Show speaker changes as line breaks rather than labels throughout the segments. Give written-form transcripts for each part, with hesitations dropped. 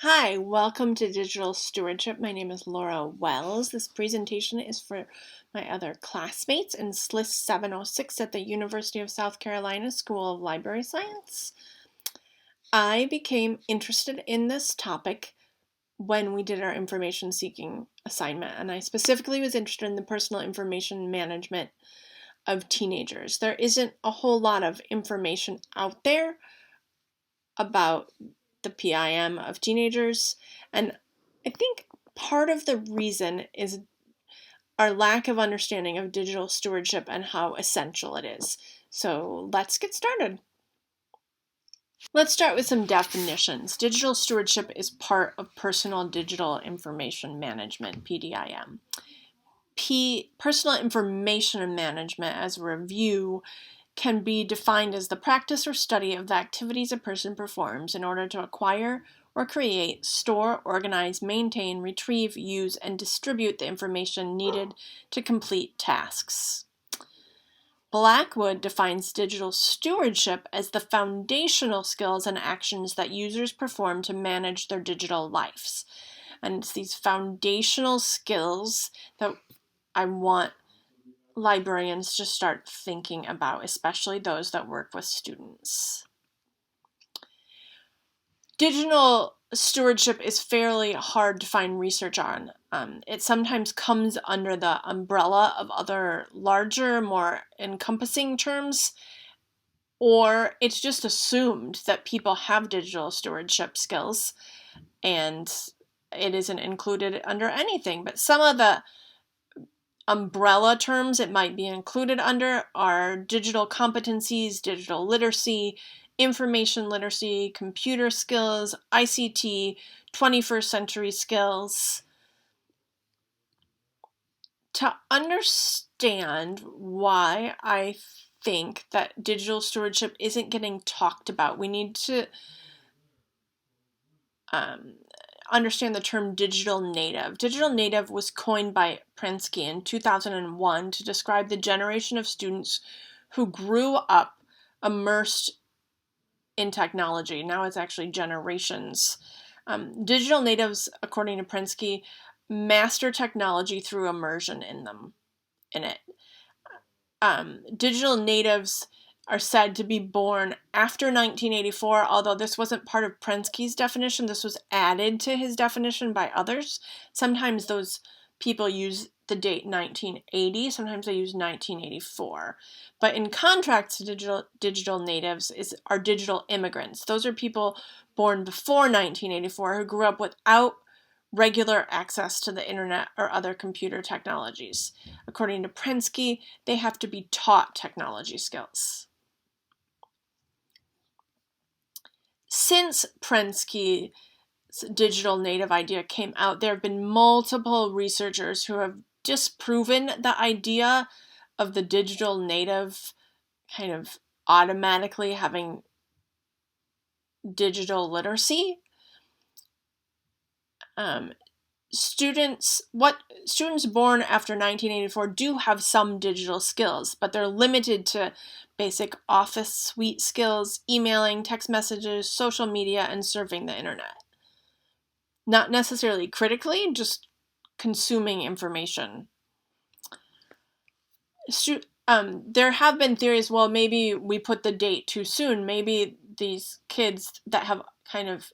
Hi, welcome to Digital Stewardship. My name is Laura Wells. This presentation is for my other classmates in SLIS 706 at the University of South Carolina School of Library Science. I became interested in this topic when we did our information seeking assignment, and I specifically was interested in the personal information management of teenagers. There isn't a whole lot of information out there about the PIM of teenagers, and I think part of the reason is our lack of understanding of digital stewardship and how essential it is. So let's get started. Let's start with some definitions. Digital stewardship is part of personal digital information management, PDIM. Personal information management, as a review, can be defined as the practice or study of the activities a person performs in order to acquire or create, store, organize, maintain, retrieve, use, and distribute the information needed to complete tasks. Blackwood defines digital stewardship as the foundational skills and actions that users perform to manage their digital lives. And it's these foundational skills that I want librarians to start thinking about, especially those that work with students. Digital stewardship is fairly hard to find research on. It sometimes comes under the umbrella of other larger, more encompassing terms, or it's just assumed that people have digital stewardship skills and it isn't included under anything. But some of the umbrella terms it might be included under are digital competencies, digital literacy, information literacy, computer skills, ICT, 21st century skills. To understand why I think that digital stewardship isn't getting talked about, we need to understand the term digital native. Digital native was coined by Prensky in 2001 to describe the generation of students who grew up immersed in technology. Now it's actually generations. Digital natives, according to Prensky, master technology through immersion in it. Digital natives are said to be born after 1984, although this wasn't part of Prensky's definition. This was added to his definition by others. Sometimes those people use the date 1980, sometimes they use 1984. But in contrast to digital natives are digital immigrants. Those are people born before 1984 who grew up without regular access to the internet or other computer technologies. According to Prensky, they have to be taught technology skills. Since Prensky's digital native idea came out, there have been multiple researchers who have disproven the idea of the digital native kind of automatically having digital literacy. Students born after 1984 do have some digital skills, but they're limited to basic office suite skills, emailing, text messages, social media, and surfing the internet. Not necessarily critically, just consuming information. There have been theories, well, maybe we put the date too soon. Maybe these kids that have kind of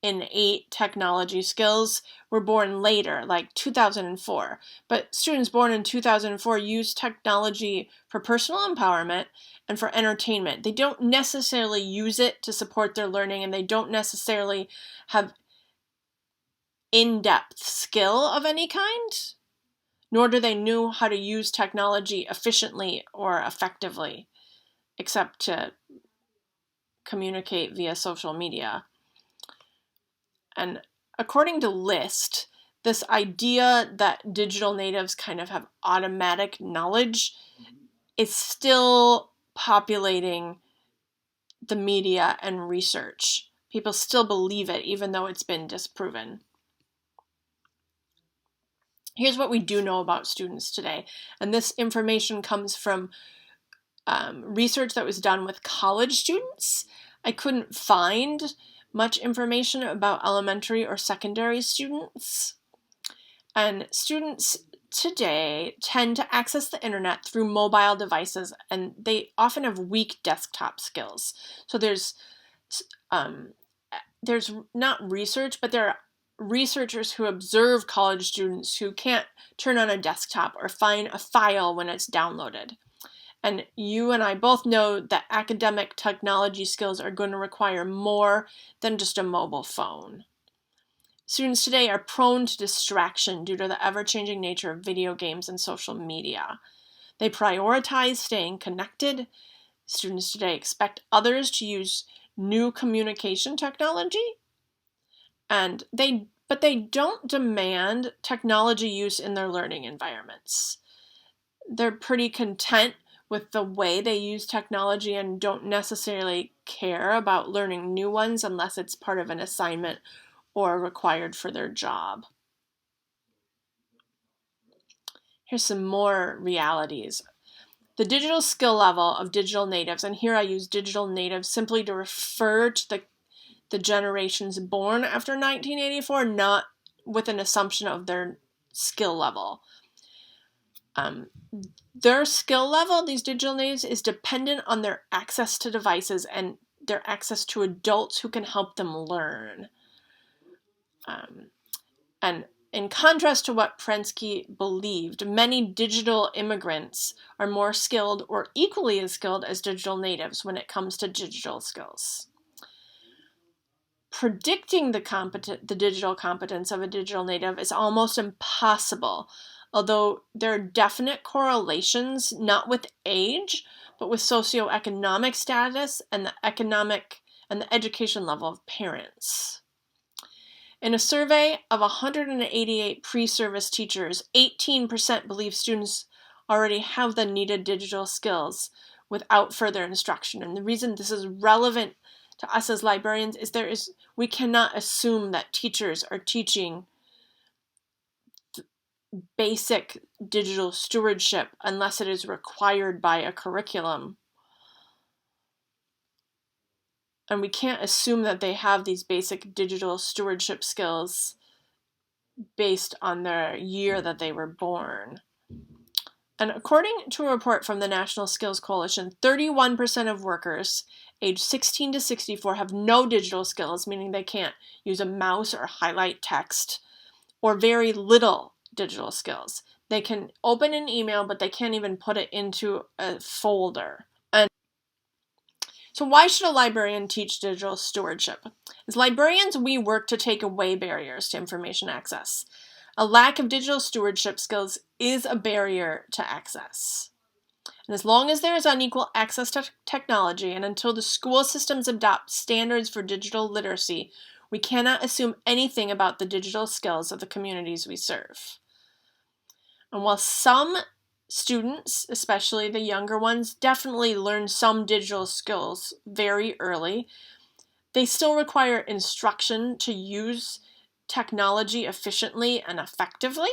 innate technology skills were born later, like 2004. But students born in 2004 use technology for personal empowerment and for entertainment. They don't necessarily use it to support their learning, and they don't necessarily have in-depth skill of any kind, nor do they know how to use technology efficiently or effectively, except to communicate via social media. And according to LIST, this idea that digital natives kind of have automatic knowledge is still populating the media and research. People still believe it, even though it's been disproven. Here's what we do know about students today. And this information comes from research that was done with college students. I couldn't find much information about elementary or secondary students. And students today tend to access the internet through mobile devices, and they often have weak desktop skills. So there's not research, but there are researchers who observe college students who can't turn on a desktop or find a file when it's downloaded. And you and I both know that academic technology skills are going to require more than just a mobile phone. Students today are prone to distraction due to the ever-changing nature of video games and social media. They prioritize staying connected. Students today expect others to use new communication technology, but they don't demand technology use in their learning environments. They're pretty content with the way they use technology and don't necessarily care about learning new ones unless it's part of an assignment or required for their job. Here's some more realities. The digital skill level of digital natives, and here I use digital natives simply to refer to the generations born after 1984, not with an assumption of their skill level. Their skill level, these digital natives, is dependent on their access to devices and their access to adults who can help them learn. And in contrast to what Prensky believed, many digital immigrants are more skilled or equally as skilled as digital natives when it comes to digital skills. Predicting the digital competence of a digital native is almost impossible, although there are definite correlations, not with age, but with socioeconomic status and the education level of parents. In a survey of 188 pre-service teachers, 18% believe students already have the needed digital skills without further instruction. And the reason this is relevant to us as librarians is we cannot assume that teachers are teaching basic digital stewardship unless it is required by a curriculum. And we can't assume that they have these basic digital stewardship skills based on their year that they were born. And according to a report from the National Skills Coalition, 31% of workers aged 16 to 64 have no digital skills, meaning they can't use a mouse or highlight text, or very little digital skills. They can open an email, but they can't even put it into a folder. And so why should a librarian teach digital stewardship? As librarians, we work to take away barriers to information access. A lack of digital stewardship skills is a barrier to access. And as long as there is unequal access to technology and until the school systems adopt standards for digital literacy, we cannot assume anything about the digital skills of the communities we serve. And while some students, especially the younger ones, definitely learn some digital skills very early, they still require instruction to use technology efficiently and effectively.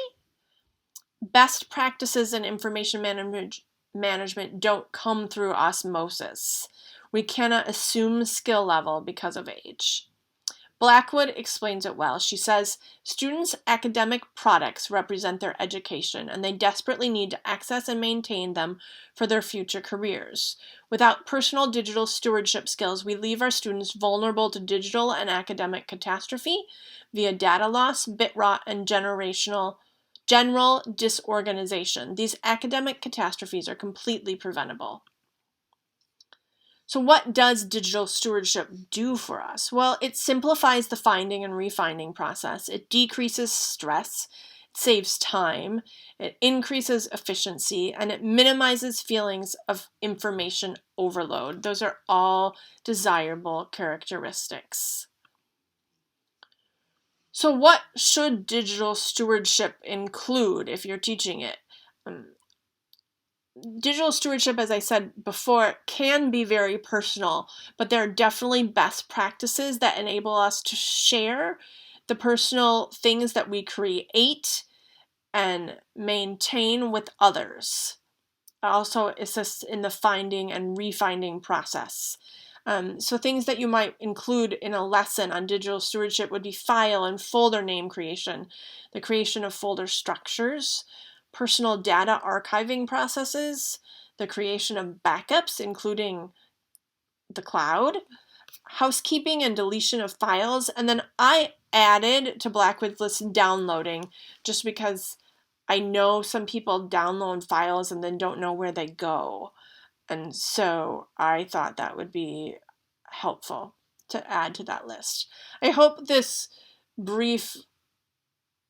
Best practices in information management don't come through osmosis. We cannot assume skill level because of age. Blackwood explains it well. She says, students' academic products represent their education, and they desperately need to access and maintain them for their future careers. Without personal digital stewardship skills, we leave our students vulnerable to digital and academic catastrophe via data loss, bit rot, and general disorganization. These academic catastrophes are completely preventable. So what does digital stewardship do for us? Well, it simplifies the finding and refinding process. It decreases stress, it saves time, it increases efficiency, and it minimizes feelings of information overload. Those are all desirable characteristics. So what should digital stewardship include if you're teaching it? Digital stewardship, as I said before, can be very personal, but there are definitely best practices that enable us to share the personal things that we create and maintain with others. It also assists in the finding and refinding process. So things that you might include in a lesson on digital stewardship would be file and folder name creation, the creation of folder structures, personal data archiving processes, the creation of backups, including the cloud, housekeeping and deletion of files, and then I added to Blackwood's list downloading, just because I know some people download files and then don't know where they go. And so I thought that would be helpful to add to that list. I hope this brief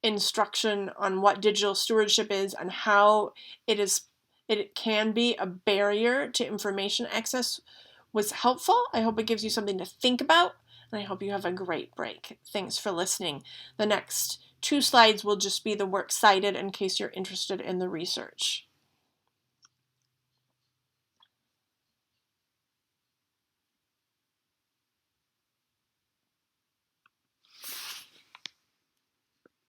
instruction on what digital stewardship is and how it can be a barrier to information access was helpful. I hope it gives you something to think about, and I hope you have a great break. Thanks for listening. The next 2 slides will just be the works cited in case you're interested in the research.